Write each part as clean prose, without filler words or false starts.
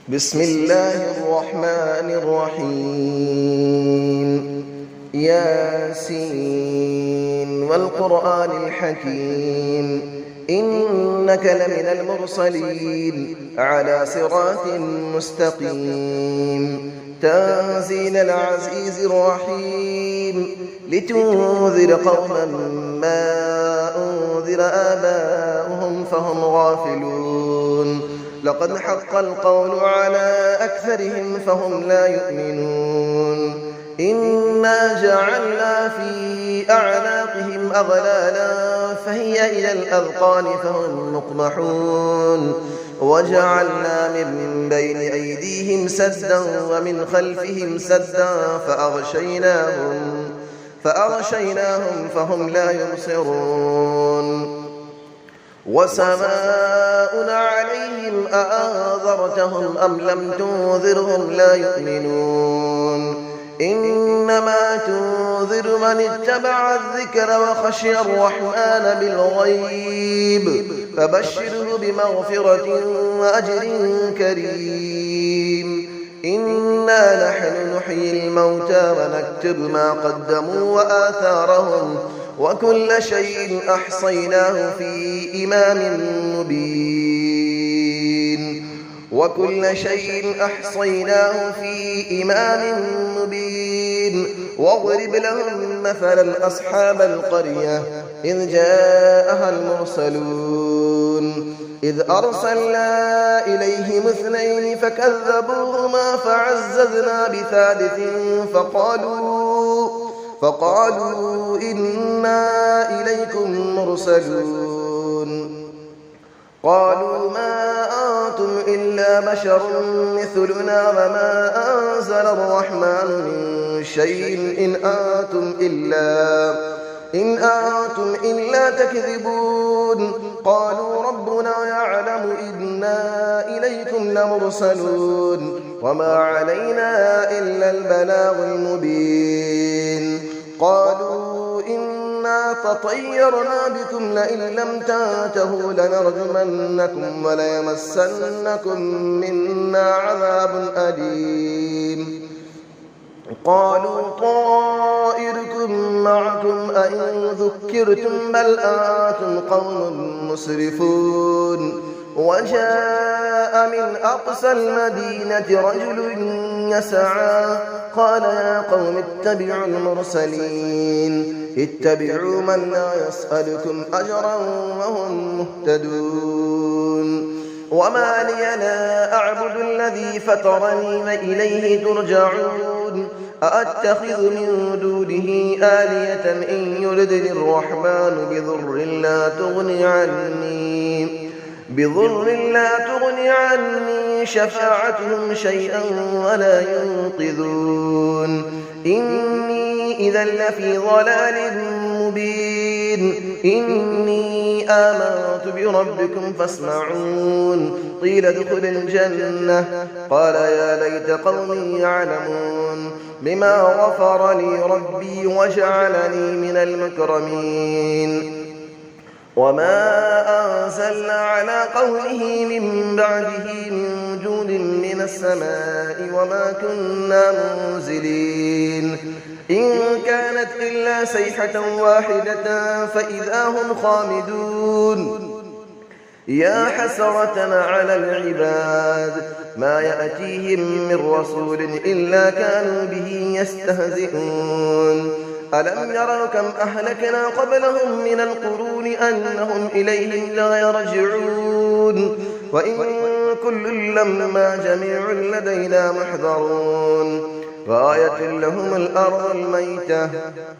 بسم الله الرحمن الرحيم ياسين والقرآن الحكيم إنك لمن المرسلين على صراط مستقيم تنزيل العزيز الرحيم لتنذر قوما ما أنذر آباؤهم فهم غافلون لقد حق القول على أكثرهم فهم لا يؤمنون إنا جعلنا في أعناقهم أغلالا فهي إلى الأذقان فهم مقمحون وجعلنا من بين أيديهم سدا ومن خلفهم سدا فأغشيناهم فهم لا يبصرون وسماء عليهم أأنذرتهم أم لم تنذرهم لا يؤمنون إنما تنذر من اتبع الذكر وخشي الرحمن بالغيب فبشره بمغفرة وأجر كريم إنا نحن نحيي الموتى ونكتب ما قدموا وآثارهم وكل شيء أحصيناه في إمام مبين واضرب لهم مثلا أصحاب القرية إذ جاءها المرسلون إذ أرسلنا إليهم 2 فكذبوهما فعززنا بثالث فقالوا إنا إليكم مرسلون قالوا ما أنتم إلا بشر مثلنا وما أنزل الرحمن من شيء إن أنتم إلا تكذبون قالوا ربنا يعلم إنا إليكم لمرسلون وما علينا إلا البلاغ المبين قالوا إنا تطيرنا بكم لئن لم تنتهوا لنرجمنكم وليمسنكم منا عذاب أليم قالوا طائركم معكم أئن ذكرتم بل أنتم قوم مسرفون وجاء من أقصى المدينة رجل يسعى قال يا قوم اتبعوا المرسلين اتبعوا من لا يسألكم أجرا وهم مهتدون وما لي لا أعبد الذي فطرني وإليه ترجعون أأتخذ من دونه آلية إن يردني الرحمن بضر لا تغني عني شفاعتهم شيئا ولا ينقذون إني إذا لفي ضلال مبين إني آمنت بربكم فاسمعون قيل ادخل الجنة قال يا ليت قومي يعلمون بما غفر لي ربي وجعلني من المكرمين وما أنزلنا على قوله من بعده من جود من السماء وما كنا منزلين إن كانت إلا صيحة واحدة فإذا هم خامدون يا حسرة على العباد ما يأتيهم من رسول إلا كانوا به يستهزئون ألم يروا كم أهلكنا قبلهم من القرون أنهم إليهم لا يرجعون وإن كل لما جميع لدينا محضرون وآية لهم الأرض الميتة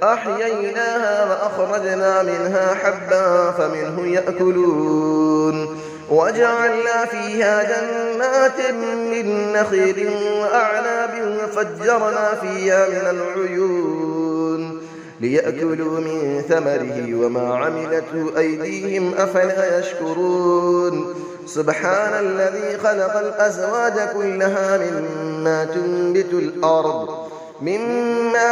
أحييناها وأخرجنا منها حبا فمنه يأكلون وجعلنا فيها جنات من نخيل وأعناب وفجرنا فيها من العيون ليأكلوا من ثمره وما عملته أيديهم أفلا يشكرون سبحان الذي خلق الأزواج كلها مما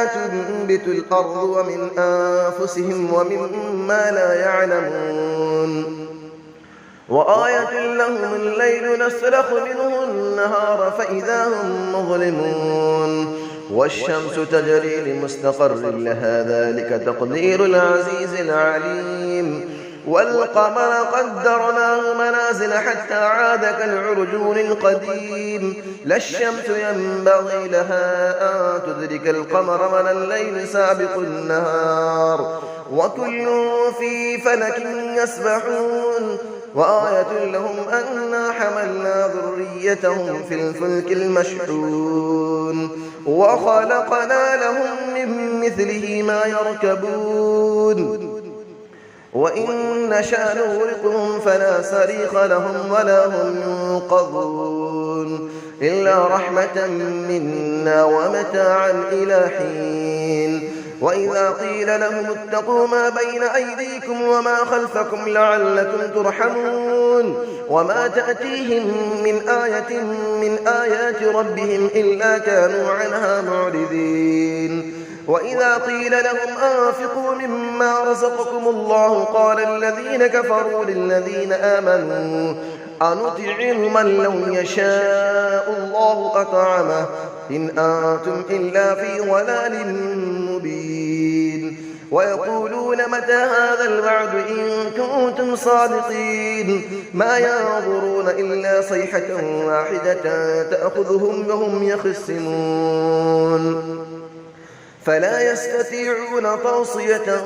تنبت الأرض ومن أنفسهم ومما لا يعلمون وآية لهم الليل نسلخ منه النهار فإذا هم مظلمون والشمس تجري لمستقر لها ذلك تقدير العزيز العليم والقمر قدرناه منازل حتى عاد كالعرجون القديم لا الشمس ينبغي لها أن تدرك القمر ولا الليل سابق النهار وكل في فلك يسبحون وآية لهم أنا حملنا ذريتهم في الفلك المشحون وخلقنا لهم من مثله ما يركبون وإن نشأ نغرقهم فلا صريخ لهم ولا هم ينقذون إلا رحمة منا ومتاعا إلى حين وإذا قيل لهم اتقوا ما بين أيديكم وما خلفكم لعلكم ترحمون وما تأتيهم من آية من آيات ربهم إلا كانوا عنها معرضين وإذا قيل لهم أنفقوا مما رزقكم الله قال الذين كفروا للذين آمنوا أنطعم من لو يشاء الله أطعمه إن أنتم إلا في ضلال مبين ويقولون متى هذا الوعد إن كنتم صادقين ما ينظرون إلا صيحة واحدة تأخذهم وهم يخصمون فلا يستطيعون توصية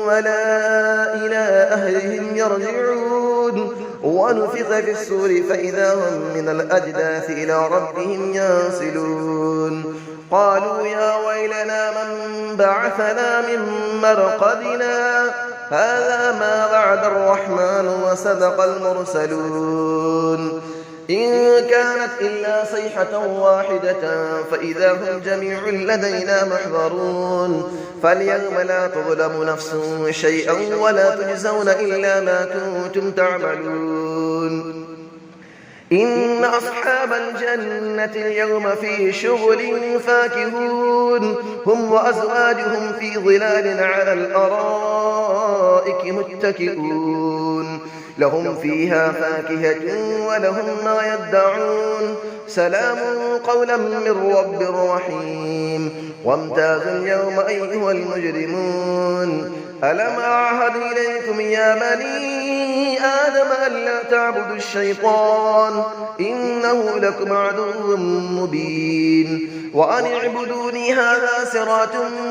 ولا إلى أهلهم يرجعون ونفخ في السور فإذا هم من الأجداث إلى ربهم ينسلون قالوا يا ويلنا من بعثنا من مرقدنا هذا ما وعد الرحمن وصدق المرسلون إن كانت إلا صيحة واحدة فإذا هم جميع لدينا محضرون فاليوم لا تظلم نفس شيئا ولا تجزون إلا ما كنتم تعملون إن أصحاب الجنة اليوم في شغل فاكهون هم وأزواجهم في ظلال على الأرائك متكئون لهم فيها فاكهة ولهم ما يدعون سلام قولا من رب رحيم وامتازوا اليوم أيها المجرمون ألم أعهد إليكم يا بني آدم ألا تعبدوا الشيطان إنه لكم عدو مبين وأن اعبدوني هذا صراط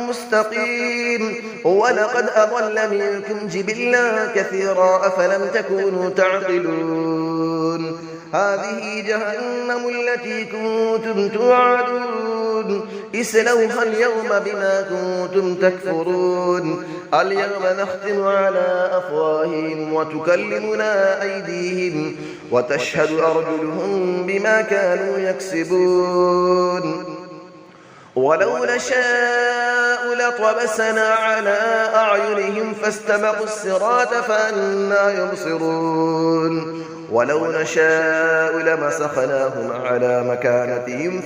مستقيم ولقد أضل منكم جبلا كثيرا أفلم تكونوا تعقلون هذه جهنم التي كنتم توعدون اسلوها اليوم بما كنتم تكفرون اليوم نختم على أفواههم وتكلمنا أيديهم وتشهد أرجلهم بما كانوا يكسبون ولو نشاء لطمسنا على أعينهم فاستبقوا الصراط فأنى يبصرون ولو نشاء لمسخناهم على مكانتهم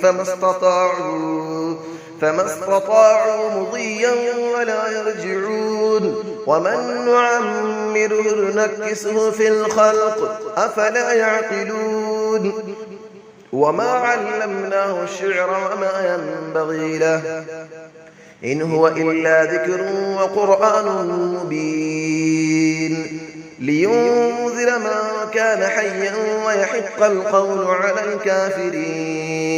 فما استطاعوا مضيا ولا يرجعون ومن نعمره نكسه في الخلق أفلا يعقلون وما علمناه الشعر وما ينبغي له إن هو إلا ذكر وقرآن مبين لينذر من كان حيا ويحق القول على الكافرين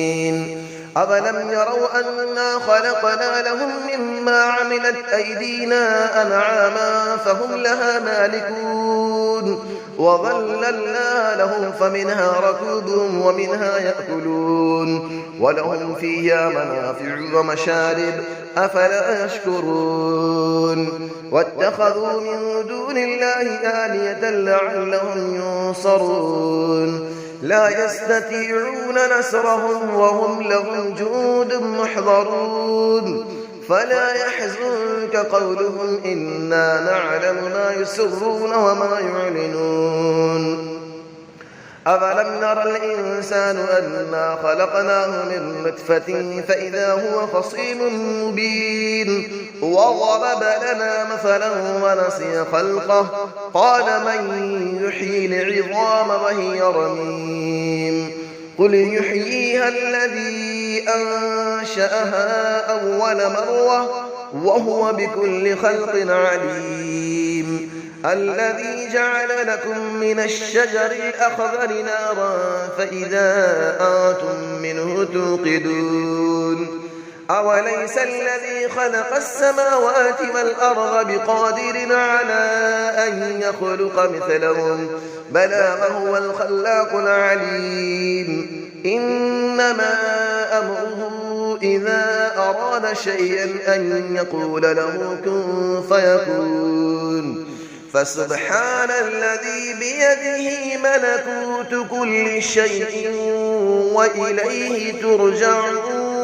أفلم يروا أنا خلقنا لهم مما عملت أيدينا أنعاما فهم لها مالكون وظللنا لهم فمنها ركوبهم ومنها يأكلون ولهم فيها منافع ومشارب أفلا يشكرون واتخذوا من دون الله آلية لعلهم ينصرون لا يستطيعون نصرهم وهم لهم جند محضرون فلا يحزنك قولهم إنا نعلم ما يسرون وما يعلنون أفلم نرى الإنسان أنا خلقناه من نطفة فإذا هو خصيم مبين وضرب لنا مثلا ونسي خلقه قال من يحيي العظام وهي رميم قل يحييها الذي أنشأها أول مرة وهو بكل خلق عليم الذي جعل لكم من الشجر الأخضر نارا فإذا أنتم منه توقدون أوليس الذي خلق السماوات والأرض بقادر على أن يخلق مثلهم بلى وهو الخلاق العليم إنما أمره إذا أراد شيئا أن يقول له كن فيكون فسبحان الذي بيده ملكوت كل شيء وإليه ترجعون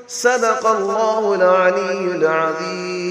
صدق الله العلي العظيم.